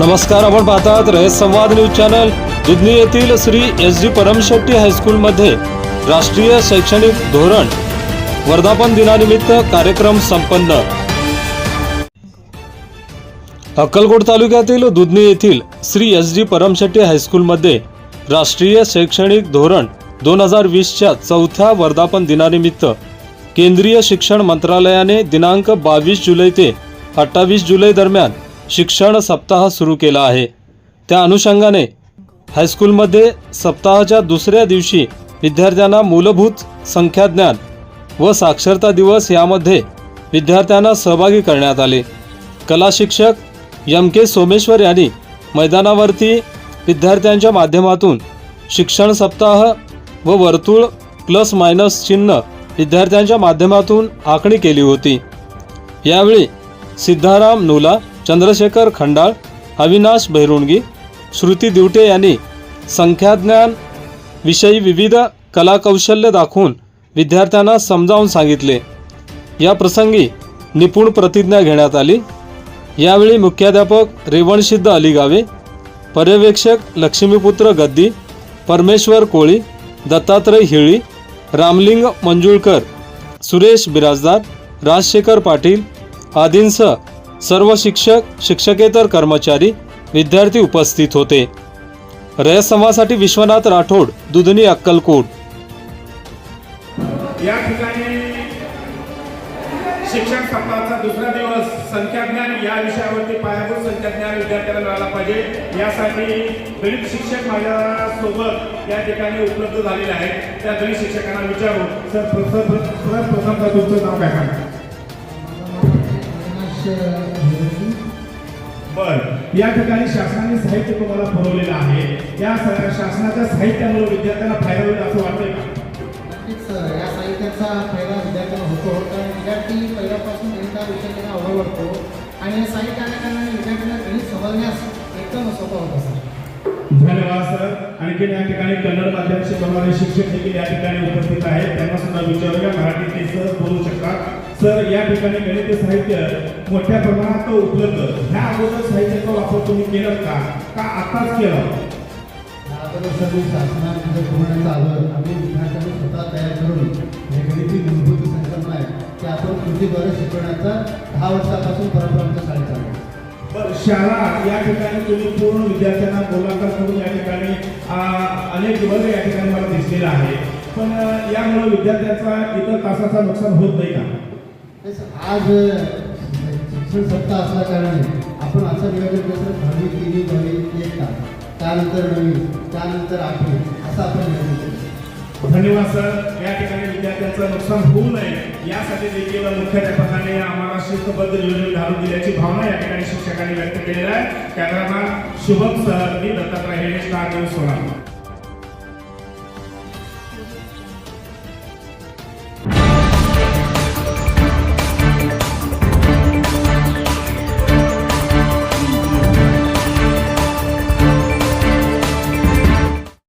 नमस्कार, आपण पाहतात रयत संवाद न्यूज चॅनल। दुधनी येथील Shri S G Paramshetti high school मध्ये राष्ट्रीय शैक्षणिक धोरण वर्धापन दिनानिमित्त कार्यक्रम संपन्न। अक्कलकोट तालुक्यातील दुधनी येथील Shri S G Paramshetti high school मध्ये राष्ट्रीय शैक्षणिक धोरण 2020च्या चौथ्या वर्धापन दिनानिमित्त केंद्रीय शिक्षण मंत्रालयाने दिनांक 22 जुलै ते 28 जुलै दरम्यान शिक्षण सप्ताह सुरू केला आहे। त्या अनुषंगाने हायस्कूलमध्ये सप्ताहाच्या दुसऱ्या दिवशी विद्यार्थ्यांना मूलभूत संख्याज्ञान व साक्षरता दिवस यामध्ये विद्यार्थ्यांना सहभागी करण्यात आले। कला शिक्षक एम के सोमेश्वर यांनी मैदानावरती विद्यार्थ्यांच्या माध्यमातून शिक्षण सप्ताह व वर्तुळ प्लस मायनस चिन्ह विद्यार्थ्यांच्या माध्यमातून आखणी केली होती। यावेळी सिद्धाराम नूला, चंद्रशेखर खंडाळ, अविनाश भैरुणगी, श्रुती दिवटे यांनी संख्याज्ञान विषयी विविध कलाकौशल्य दाखवून विद्यार्थ्यांना समजावून सांगितले। या प्रसंगी निपुण प्रतिज्ञा घेण्यात आली। यावेळी मुख्याध्यापक रेवणसिद्ध अलिगावे, पर्यवेक्षक लक्ष्मीपुत्र गद्दी, परमेश्वर कोळी, दत्तात्रय हिळी, रामलिंग मंजुळकर, सुरेश बिराजदार, राजशेखर पाटील आदींसह सर्व शिक्षक, शिक्षकेतर कर्मचारी, विद्यार्थी उपस्थित होते। रयत संवादसाठी विश्वनाथ राठोड, दुधनी, अक्कलकोट। या ठिकाणी शिक्षण सप्ताहाचा दुसरा दिवस संख्याज्ञान या विषयावरती पायाभूत संख्याज्ञान विद्यार्थ्यांना मिळाला पाहिजे यासाठी गणित शिक्षक माझ्या सोबत या ठिकाणी उपलब्ध झालेले आहेत। त्या गणित शिक्षकांना विचारू, सर प्रथम तुमचं नाव काय सांगा? बर, या ठिकाणी शासनाने साहित्य तुम्हाला पुरवलेलं आहे। या शासनाच्या साहित्यामुळे विद्यार्थ्यांना फायदा होईल असं वाटतंय का? नक्कीच सर, या साहित्याचा फायदा विद्यार्थ्यांना होतो, कारण विद्यार्थी पहिल्यापासून गणिता विषय त्यांना आवडतो आणि या साहित्य आल्या विद्यार्थ्यांना गणित समजण्यास एकदम सोपं होतं सर। धन्यवाद सर। आणखी या ठिकाणी कन्नड माध्यम शिकवणारे शिक्षक देखील या ठिकाणी उपस्थित आहेत, त्यांना सुद्धा विचारूया, मराठीत ते सहज बोलू शकतात। सर, या ठिकाणी गणित साहित्य मोठ्या प्रमाणात उपलब्ध, ह्या अगोदर साहित्याचा वापर तुम्ही केला का आताच केला? अगोदर सर्व शासनाने प्रमाणाचा आधार आम्ही विद्यार्थ्यांनी स्वतः तयार करून हे गणिती मूलभूत संकल्पना आहे की आपण कृतीद्वारे शिकवण्याचा 10 वर्षापासून परंपरा आमच्या शाळेत चालू आहे। बरं, शाळा या ठिकाणी तुम्ही पूर्ण विद्यार्थ्यांना गोलाकार करून या ठिकाणी अनेक वर्ग या ठिकाणी मला दिसलेला आहे, पण यामुळे विद्यार्थ्यांचा इतर तासाचा नुकसान होत नाही का? आज शिक्षण सप्ताह असल्या कारणाने आपण असं नियोजन केलं, 10वी 3वी 2वी 1 तास, त्यानंतर 9वी, त्यानंतर 8वी असं आपण नियोजन केलं। धन्यवाद सर। या ठिकाणी विद्यार्थ्यांचं नुकसान होऊ नये यासाठी देखील मुख्याध्यापकाने आम्हाला शिस्तबद्ध नियोजन घालून दिल्याची भावना या ठिकाणी शिक्षकांनी व्यक्त केलेली आहे। कॅमेरामॅन शुभम सर, मी दत्तात्रय हिळे, स्टार न्यूज सोलापूर।